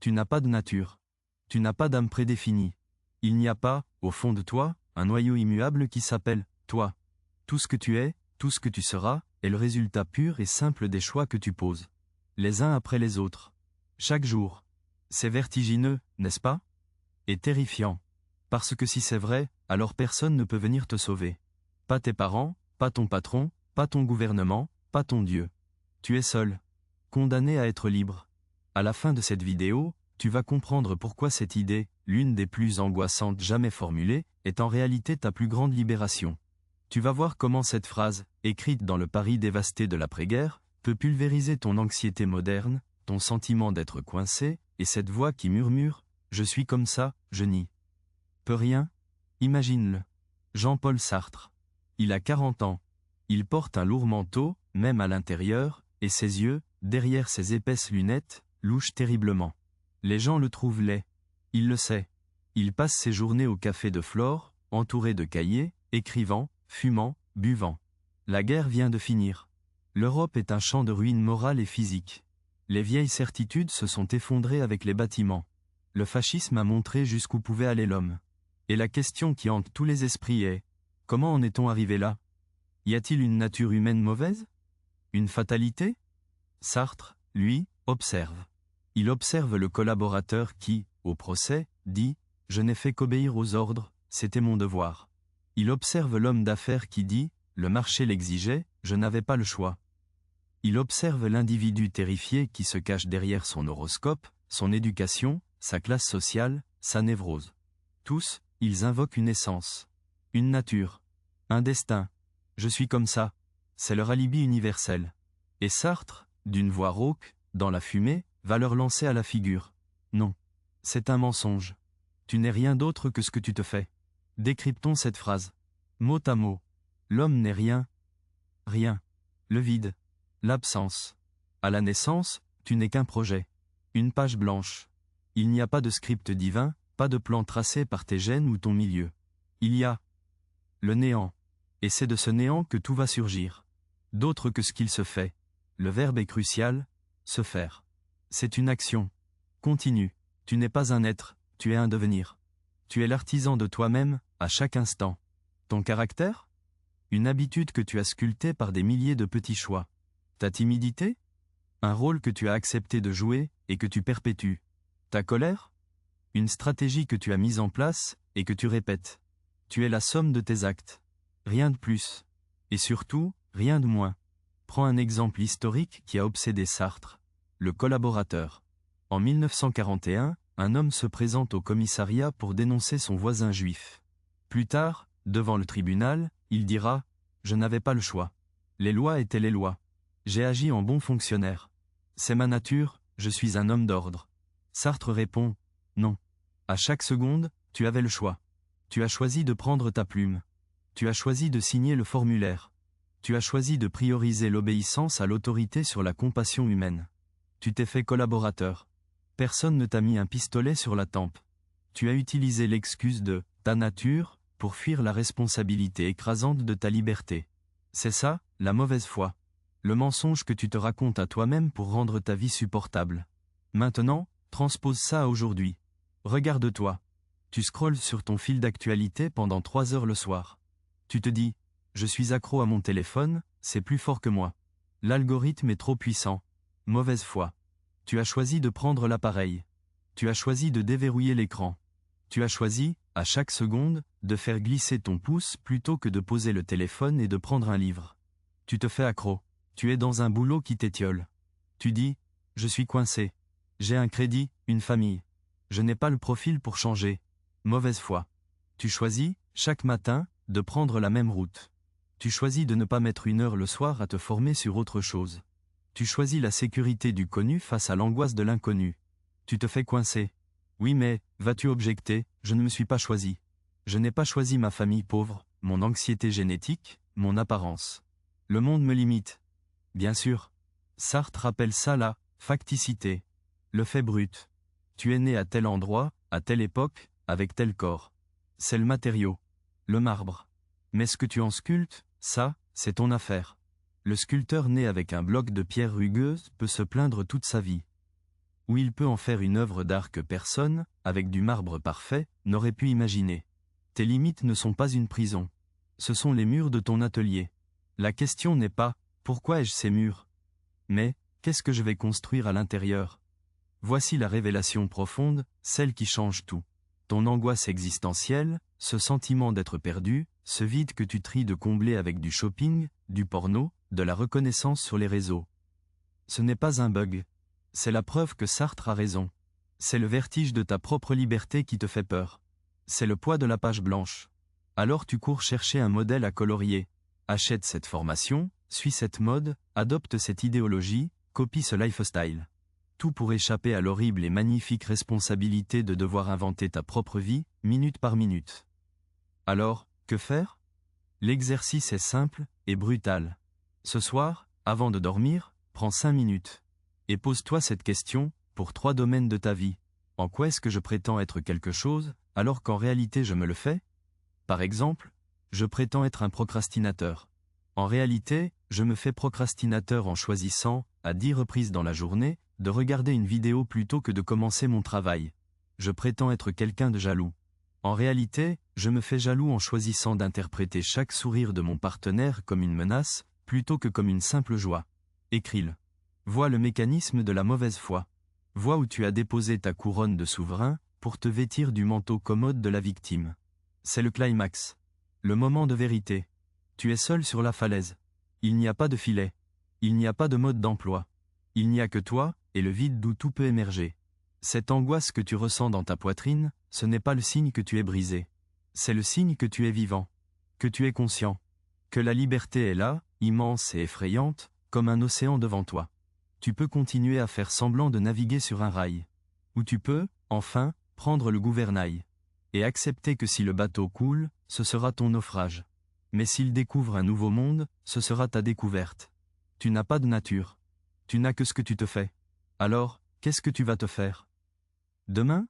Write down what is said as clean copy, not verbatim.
Tu n'as pas de nature. Tu n'as pas d'âme prédéfinie. Il n'y a pas, au fond de toi, un noyau immuable qui s'appelle toi. Tout ce que tu es, tout ce que tu seras, est le résultat pur et simple des choix que tu poses. Les uns après les autres. Chaque jour. C'est vertigineux, n'est-ce pas? Et terrifiant. Parce que si c'est vrai, alors personne ne peut venir te sauver. Pas tes parents, pas ton patron, pas ton gouvernement, pas ton Dieu. Tu es seul. Condamné à être libre. À la fin de cette vidéo, tu vas comprendre pourquoi cette idée, l'une des plus angoissantes jamais formulées, est en réalité ta plus grande libération. Tu vas voir comment cette phrase, écrite dans le Paris dévasté de l'après-guerre, peut pulvériser ton anxiété moderne, ton sentiment d'être coincé, et cette voix qui murmure « Je suis comme ça, je nie ». Peut rien? Imagine-le. Jean-Paul Sartre. Il a 40 ans. Il porte un lourd manteau, même à l'intérieur, et ses yeux, derrière ses épaisses lunettes, louchent terriblement. Les gens le trouvent laid. Il le sait. Il passe ses journées au café de Flore, entouré de cahiers, écrivant, fumant, buvant. La guerre vient de finir. L'Europe est un champ de ruines morales et physiques. Les vieilles certitudes se sont effondrées avec les bâtiments. Le fascisme a montré jusqu'où pouvait aller l'homme. Et la question qui hante tous les esprits est « Comment en est-on arrivé là? Y a-t-il une nature humaine mauvaise? Une fatalité ?» Sartre, lui, observe. Il observe le collaborateur qui, au procès, dit « Je n'ai fait qu'obéir aux ordres, c'était mon devoir ». Il observe l'homme d'affaires qui dit « Le marché l'exigeait, je n'avais pas le choix ». Il observe l'individu terrifié qui se cache derrière son horoscope, son éducation, sa classe sociale, sa névrose. Tous, ils invoquent une essence, une nature, un destin. Je suis comme ça. C'est leur alibi universel. Et Sartre, d'une voix rauque, dans la fumée, va leur lancer à la figure. Non. C'est un mensonge. Tu n'es rien d'autre que ce que tu te fais. Décryptons cette phrase. Mot à mot. L'homme n'est rien. Rien. Le vide. L'absence. À la naissance, tu n'es qu'un projet. Une page blanche. Il n'y a pas de script divin, pas de plan tracé par tes gènes ou ton milieu. Il y a le néant. Et c'est de ce néant que tout va surgir. D'autre que ce qu'il se fait. Le verbe est crucial, se faire. C'est une action. Continue. Tu n'es pas un être, tu es un devenir. Tu es l'artisan de toi-même, à chaque instant. Ton caractère? Une habitude que tu as sculptée par des milliers de petits choix. Ta timidité? Un rôle que tu as accepté de jouer et que tu perpétues. Ta colère? Une stratégie que tu as mise en place et que tu répètes. Tu es la somme de tes actes. Rien de plus. Et surtout, rien de moins. Prends un exemple historique qui a obsédé Sartre. Le collaborateur. En 1941, un homme se présente au commissariat pour dénoncer son voisin juif. Plus tard, devant le tribunal, il dira « Je n'avais pas le choix. Les lois étaient les lois. J'ai agi en bon fonctionnaire. C'est ma nature, je suis un homme d'ordre. » Sartre répond « Non. À chaque seconde, tu avais le choix. Tu as choisi de prendre ta plume. Tu as choisi de signer le formulaire. Tu as choisi de prioriser l'obéissance à l'autorité sur la compassion humaine. Tu t'es fait collaborateur. Personne ne t'a mis un pistolet sur la tempe. Tu as utilisé l'excuse de « ta nature » pour fuir la responsabilité écrasante de ta liberté. C'est ça, la mauvaise foi. Le mensonge que tu te racontes à toi-même pour rendre ta vie supportable. Maintenant, transpose ça à aujourd'hui. Regarde-toi. Tu scrolles sur ton fil d'actualité pendant 3 heures le soir. Tu te dis « Je suis accro à mon téléphone, c'est plus fort que moi. L'algorithme est trop puissant. » Mauvaise foi. Tu as choisi de prendre l'appareil. Tu as choisi de déverrouiller l'écran. Tu as choisi, à chaque seconde, de faire glisser ton pouce plutôt que de poser le téléphone et de prendre un livre. Tu te fais accro. Tu es dans un boulot qui t'étiole. Tu dis « Je suis coincé. J'ai un crédit, une famille. Je n'ai pas le profil pour changer. » Mauvaise foi. Tu choisis, chaque matin, de prendre la même route. Tu choisis de ne pas mettre 1 heure le soir à te former sur autre chose. Tu choisis la sécurité du connu face à l'angoisse de l'inconnu. Tu te fais coincer. Oui mais, vas-tu objecter, je ne me suis pas choisi. Je n'ai pas choisi ma famille pauvre, mon anxiété génétique, mon apparence. Le monde me limite. Bien sûr. Sartre appelle ça la facticité. Le fait brut. Tu es né à tel endroit, à telle époque, avec tel corps. C'est le matériau. Le marbre. Mais ce que tu en sculptes, ça, c'est ton affaire. Le sculpteur né avec un bloc de pierre rugueuse peut se plaindre toute sa vie. où il peut en faire une œuvre d'art que personne, avec du marbre parfait, n'aurait pu imaginer. Tes limites ne sont pas une prison. Ce sont les murs de ton atelier. La question n'est pas « pourquoi ai-je ces murs ?» mais « qu'est-ce que je vais construire à l'intérieur ?» Voici la révélation profonde, celle qui change tout. Ton angoisse existentielle, ce sentiment d'être perdu, ce vide que tu tries de combler avec du shopping, du porno, de la reconnaissance sur les réseaux. Ce n'est pas un bug. C'est la preuve que Sartre a raison. C'est le vertige de ta propre liberté qui te fait peur. C'est le poids de la page blanche. Alors tu cours chercher un modèle à colorier. Achète cette formation, suis cette mode, adopte cette idéologie, copie ce lifestyle. Tout pour échapper à l'horrible et magnifique responsabilité de devoir inventer ta propre vie, minute par minute. Alors, que faire? L'exercice est simple et brutal. Ce soir, avant de dormir, prends 5 minutes. Et pose-toi cette question, pour 3 domaines de ta vie. En quoi est-ce que je prétends être quelque chose, alors qu'en réalité je me le fais? Par exemple, je prétends être un procrastinateur. En réalité, je me fais procrastinateur en choisissant, à 10 reprises dans la journée, de regarder une vidéo plutôt que de commencer mon travail. Je prétends être quelqu'un de jaloux. En réalité, je me fais jaloux en choisissant d'interpréter chaque sourire de mon partenaire comme une menace, plutôt que comme une simple joie. Écris-le. Vois le mécanisme de la mauvaise foi. Vois où tu as déposé ta couronne de souverain, pour te vêtir du manteau commode de la victime. C'est le climax. Le moment de vérité. Tu es seul sur la falaise. Il n'y a pas de filet. Il n'y a pas de mode d'emploi. Il n'y a que toi, et le vide d'où tout peut émerger. Cette angoisse que tu ressens dans ta poitrine, ce n'est pas le signe que tu es brisé. C'est le signe que tu es vivant. Que tu es conscient. Que la liberté est là, immense et effrayante, comme un océan devant toi. Tu peux continuer à faire semblant de naviguer sur un rail. Ou tu peux, enfin, prendre le gouvernail. Et accepter que si le bateau coule, ce sera ton naufrage. Mais s'il découvre un nouveau monde, ce sera ta découverte. Tu n'as pas de nature. Tu n'as que ce que tu te fais. Alors, qu'est-ce que tu vas te faire? Demain,